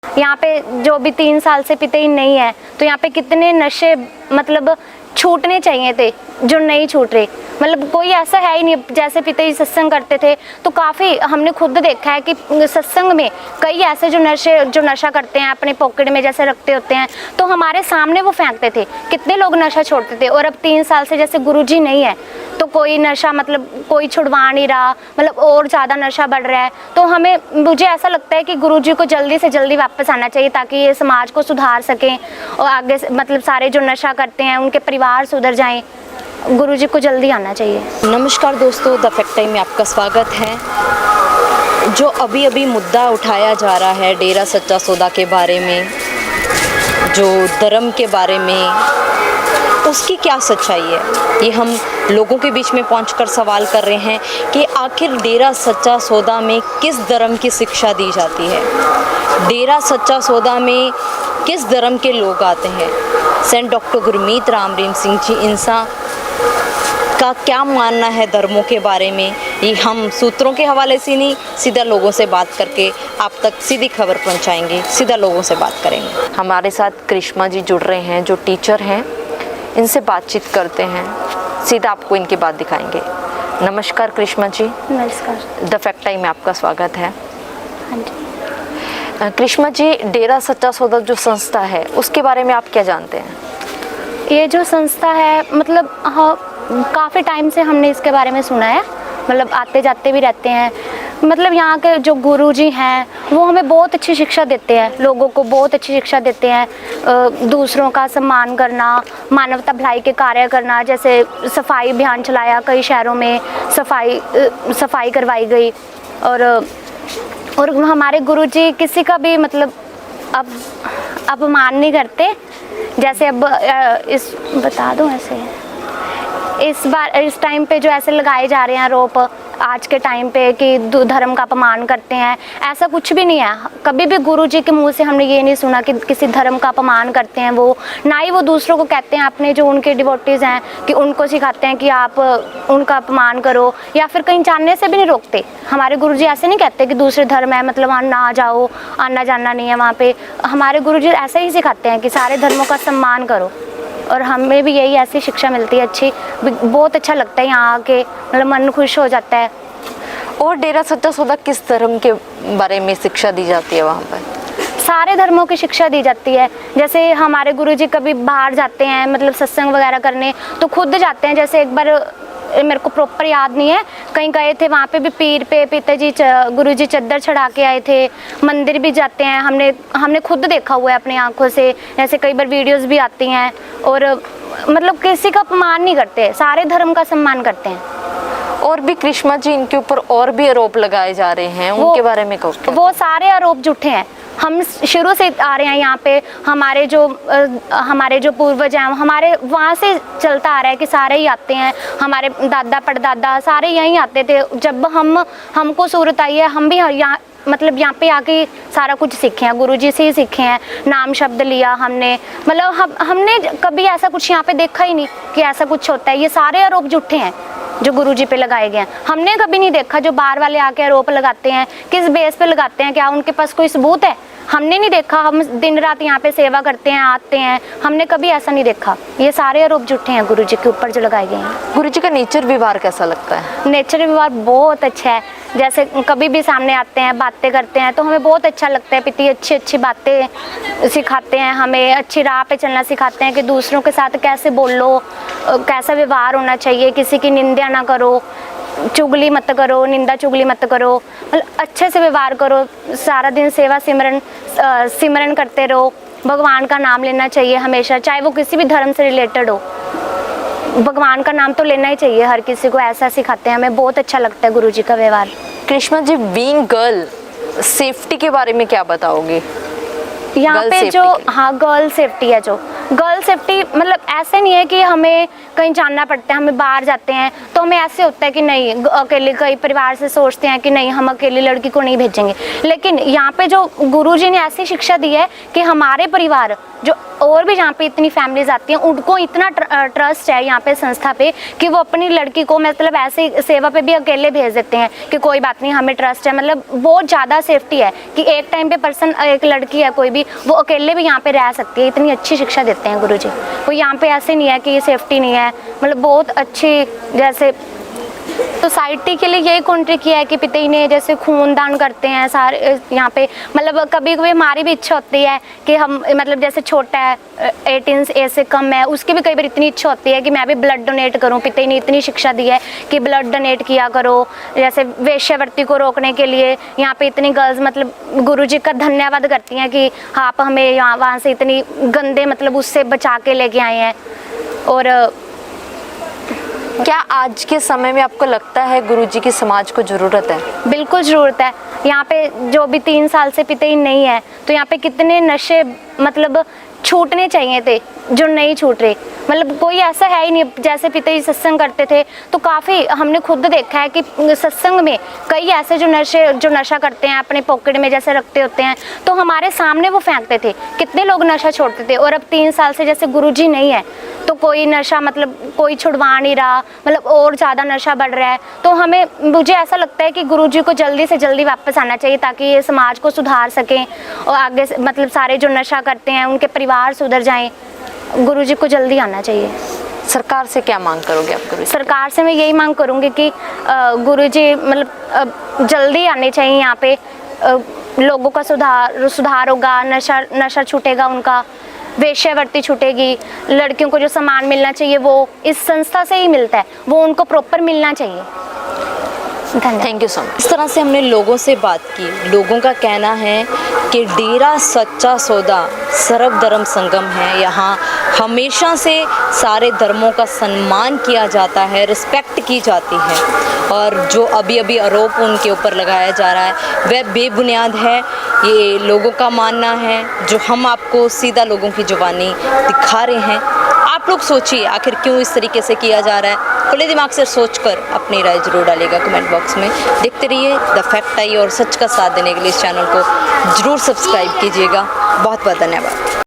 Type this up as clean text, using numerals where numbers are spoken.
यहाँ पे जो भी 3 साल से पीते ही नहीं है, तो यहाँ पे कितने नशे मतलब छूटने चाहिए थे जो नहीं छूट रहे। मतलब कोई ऐसा है ही नहीं, जैसे पिताजी सत्संग करते थे तो काफ़ी हमने खुद देखा है कि सत्संग में कई ऐसे जो नशा करते हैं अपने पॉकेट में जैसे रखते होते हैं, तो हमारे सामने वो फेंकते थे। कितने लोग नशा छोड़ते थे। और अब 3 साल से जैसे गुरुजी नहीं है तो कोई नशा मतलब कोई छुड़वा नहीं रहा, मतलब और ज़्यादा नशा बढ़ रहा है। तो मुझे ऐसा लगता है कि गुरुजी को जल्दी से जल्दी वापस आना चाहिए ताकि ये समाज को सुधार सकें और आगे मतलब सारे जो नशा करते हैं उनके परिवार सुधर जाएं। गुरुजी को जल्दी आना चाहिए। नमस्कार दोस्तों, द फैक्ट टाइम में आपका स्वागत है। जो अभी मुद्दा उठाया जा रहा है डेरा सच्चा सौदा के बारे में, जो धर्म के बारे में, उसकी क्या सच्चाई है, ये हम लोगों के बीच में पहुंचकर सवाल कर रहे हैं कि आखिर डेरा सच्चा सौदा में किस धर्म की शिक्षा दी जाती है, डेरा सच्चा सौदा में किस धर्म के लोग आते हैं। सेंट डॉक्टर गुरमीत राम रहीम सिंह जी इंसा का क्या मानना है धर्मों के बारे में, ये हम सूत्रों के हवाले से नहीं, सीधा लोगों से बात करके आप तक सीधी खबर पहुंचाएंगे, सीधा लोगों से बात करेंगे। हमारे साथ करिश्मा जी जुड़ रहे हैं जो टीचर हैं, इनसे बातचीत करते हैं, सीधा आपको इनकी बात दिखाएंगे। नमस्कार करिश्मा जी। नमस्कार। द फैक्ट टाइम में आपका स्वागत है। हाँ जी। करिश्मा जी, डेरा सच्चा सौदा जो संस्था है उसके बारे में आप क्या जानते हैं? ये जो संस्था है मतलब काफ़ी टाइम से हमने इसके बारे में सुना है, मतलब आते जाते भी रहते हैं। मतलब यहाँ के जो गुरुजी हैं वो हमें बहुत अच्छी शिक्षा देते हैं, लोगों को बहुत अच्छी शिक्षा देते हैं। दूसरों का सम्मान करना, मानवता भलाई के कार्य करना, जैसे सफाई अभियान चलाया, कई शहरों में सफाई करवाई गई। और हमारे गुरुजी किसी का भी मतलब अब अपमान नहीं करते। जैसे अब बता दूं ऐसे इस टाइम पे जो ऐसे लगाए जा रहे हैं आरोप आज के टाइम पे कि धर्म का अपमान करते हैं, ऐसा कुछ भी नहीं है। कभी भी गुरुजी के मुंह से हमने ये नहीं सुना कि किसी धर्म का अपमान करते हैं वो, ना ही वो दूसरों को कहते हैं, अपने जो उनके डिवोटीज हैं कि उनको सिखाते हैं कि आप उनका अपमान करो, या फिर कहीं जानने से भी नहीं रोकते। हमारे गुरुजी ऐसे नहीं कहते कि दूसरे धर्म है मतलब ना जाओ, आना जाना नहीं है वहाँ पे। हमारे गुरुजी ऐसे ही सिखाते हैं कि सारे धर्मों का सम्मान करो, और हमें भी यही ऐसी शिक्षा मिलती है अच्छी। बहुत अच्छा लगता है यहाँ आके, मतलब मन खुश हो जाता है। और डेरा सच्चा सौदा किस धर्म के बारे में शिक्षा दी जाती है वहाँ पर? सारे धर्मों की शिक्षा दी जाती है। जैसे हमारे गुरुजी कभी बाहर जाते हैं मतलब सत्संग वगैरह करने तो खुद जाते हैं। जैसे एक बार मेरे को प्रॉपर याद नहीं है, कहीं गए थे, वहाँ पे भी पीर पे पिताजी गुरुजी चद्दर चढ़ा के आए थे। मंदिर भी जाते हैं, हमने खुद देखा हुआ है अपनी आंखों से। जैसे कई बार वीडियोस भी आती हैं। और मतलब किसी का अपमान नहीं करते, सारे धर्म का सम्मान करते हैं। और भी करिश्मा जी, इनके ऊपर और भी आरोप लगाए जा रहे हैं, उनके बारे में कहो। वो सारे आरोप झूठे हैं। हम शुरू से आ रहे हैं यहाँ पे, हमारे जो पूर्वज हैं हमारे वहाँ से चलता आ रहा है कि सारे ही आते हैं। हमारे दादा परदादा सारे यहीं आते थे। जब हमको सूरत आई है, हम भी यहाँ मतलब यहाँ पे आके सारा कुछ सीखे हैं, गुरुजी से ही सीखे हैं। नाम शब्द लिया हमने, मतलब हमने कभी ऐसा कुछ यहाँ पे देखा ही नहीं कि ऐसा कुछ होता है। ये सारे आरोप झूठे हैं जो गुरुजी पे लगाए गए हैं। हमने कभी नहीं देखा जो बाहर वाले आके आरोप लगाते हैं, किस बेस पे लगाते हैं, क्या उनके पास कोई सबूत है? हमने नहीं देखा। हम दिन रात यहाँ पे सेवा करते हैं, आते हैं, हमने कभी ऐसा नहीं देखा। ये सारे आरोप झूठे हैं गुरुजी के ऊपर जो लगाए गए हैं। गुरुजी का नेचर व्यवहार कैसा लगता है? नेचर व्यवहार बहुत अच्छा है। जैसे कभी भी सामने आते हैं, बातें करते हैं तो हमें बहुत अच्छा लगता है। पिता अच्छी बातें सिखाते हैं, हमें अच्छी राह पे चलना सिखाते हैं कि दूसरों के साथ कैसे बोलो, कैसा व्यवहार होना चाहिए, किसी की निंदा ना करो, चुगली मत करो, निंदा चुगली मत करो, मतलब अच्छे से व्यवहार करो। सारा दिन सेवा सिमरन करते रहो। भगवान का नाम लेना चाहिए हमेशा, चाहे वो किसी भी धर्म से रिलेटेड हो। भगवान का नाम तो लेना ही चाहिए हर किसी को, ऐसा सिखाते हैं। हमें बहुत अच्छा लगता है गुरुजी का व्यवहार। करिश्मा जी, बीइंग गर्ल सेफ्टी के बारे में क्या बताओगे? यहाँ पे जो गर्ल सेफ्टी है, जो गर्ल सेफ्टी मतलब ऐसे नहीं है कि हमें कहीं जाना पड़ता है, हमें बाहर जाते हैं तो हमें ऐसे होता है कि नहीं अकेले, कई परिवार से सोचते हैं कि नहीं हम अकेली लड़की को नहीं भेजेंगे, लेकिन यहाँ पे जो गुरुजी ने ऐसी शिक्षा दी है कि हमारे परिवार जो और भी यहाँ पे इतनी फैमिलीज आती हैं उनको इतना ट्रस्ट है यहाँ पे संस्था पे कि वो अपनी लड़की को मतलब ऐसे सेवा पे भी अकेले भेज देते हैं कि कोई बात नहीं हमें ट्रस्ट है। मतलब बहुत ज़्यादा सेफ्टी है कि एक टाइम पे पर्सन, एक लड़की है कोई भी, वो अकेले भी यहाँ पे रह सकती है। इतनी अच्छी शिक्षा देते हैं गुरुजी। वो यहाँ पे ऐसे नहीं है कि ये सेफ्टी नहीं है, मतलब बहुत अच्छी। जैसे सोसाइटी के लिए यही कंट्री किया है कि पिताजी ने जैसे खून दान करते हैं सारे यहाँ पे। मतलब कभी कभी हमारी भी इच्छा होती है कि हम मतलब जैसे छोटा है 18 एज से कम है, उसकी भी कई बार इतनी इच्छा होती है कि मैं भी ब्लड डोनेट करूँ। पिताजी ने इतनी शिक्षा दी है कि ब्लड डोनेट किया करो। जैसे वेश्यावृत्ति को रोकने के लिए यहाँ पे इतनी गर्ल्स मतलब गुरुजी का धन्यवाद करती हैं कि आप हमें यहाँ वहाँ से इतनी गंदे मतलब उससे बचा के लेके आए हैं। और क्या आज के समय में आपको लगता है गुरुजी की समाज को ज़रूरत है? बिल्कुल ज़रूरत है। यहाँ पे जो भी 3 साल से पिताजी नहीं है तो यहाँ पे कितने नशे मतलब छूटने चाहिए थे जो नहीं छूट रहे। मतलब कोई ऐसा है ही नहीं। जैसे पिताजी सत्संग करते थे तो काफ़ी हमने खुद देखा है कि सत्संग में कई ऐसे जो नशा करते हैं अपने पॉकेट में जैसे रखते होते हैं तो हमारे सामने वो फेंकते थे। कितने लोग नशा छोड़ते थे। और अब 3 साल से जैसे गुरुजी नहीं है तो कोई नशा मतलब कोई छुड़वा नहीं रहा, मतलब और ज़्यादा नशा बढ़ रहा है। तो मुझे ऐसा लगता है कि गुरुजी को जल्दी से जल्दी वापस आना चाहिए ताकि ये समाज को सुधार सकें और आगे मतलब सारे जो नशा करते हैं उनके परिवार सुधर जाएं। गुरुजी को जल्दी आना चाहिए। सरकार से क्या मांग करोगे आप गुरुजी? सरकार से मैं यही मांग करूँगी कि गुरुजी मतलब जल्दी आने चाहिए यहाँ पे। लोगों का सुधार होगा, नशा छूटेगा, उनका वेश्यावृत्ति छूटेगी। लड़कियों को जो सामान मिलना चाहिए वो इस संस्था से ही मिलता है, वो उनको प्रॉपर मिलना चाहिए। धन्यवाद। Thank you so much. इस तरह से हमने लोगों से बात की। लोगों का कहना है कि डेरा सच्चा सौदा सर्व धर्म संगम है। यहाँ हमेशा से सारे धर्मों का सम्मान किया जाता है, रिस्पेक्ट की जाती है। और जो अभी अभी आरोप उनके ऊपर लगाया जा रहा है वह बेबुनियाद है, ये लोगों का मानना है जो हम आपको सीधा लोगों की जुबानी दिखा रहे हैं। आप लोग सोचिए आखिर क्यों इस तरीके से किया जा रहा है। खुले दिमाग से सोचकर अपनी राय जरूर डालिएगा कमेंट बॉक्स में। देखते रहिए द फैक्ट आई और सच का साथ देने के लिए इस चैनल को जरूर सब्सक्राइब कीजिएगा। बहुत बहुत धन्यवाद।